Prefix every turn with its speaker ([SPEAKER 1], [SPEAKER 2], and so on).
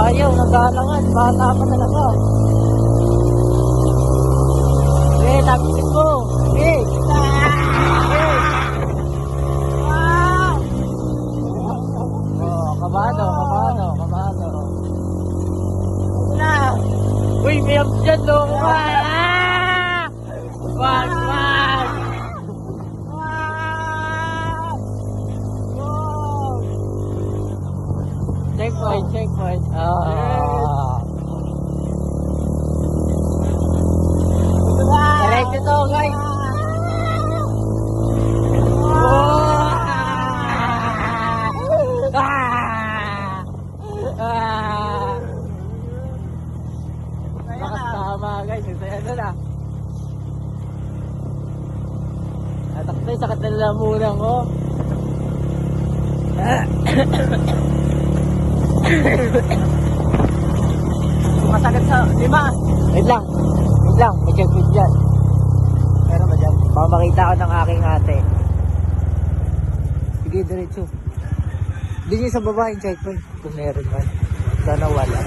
[SPEAKER 1] Ayaw, nag-aalangan. Bata pa talaga. Eh, tapisin ko. Eh. Oh, kabado. Wala. Uy, may abs dyan, loko ka. Wag. Checkpoint. Diretso to, guys. Lakas tama, guys. Saya na. Takto, sakit na lamunan ko. Masakit sa lima. Wait lang, may checkpoint dyan. Meron ba dyan? Baka makita ko ng aking ate. Sige, diretso. Doon yung sa baba yung checkpoint. Kung meron man. Sana wala.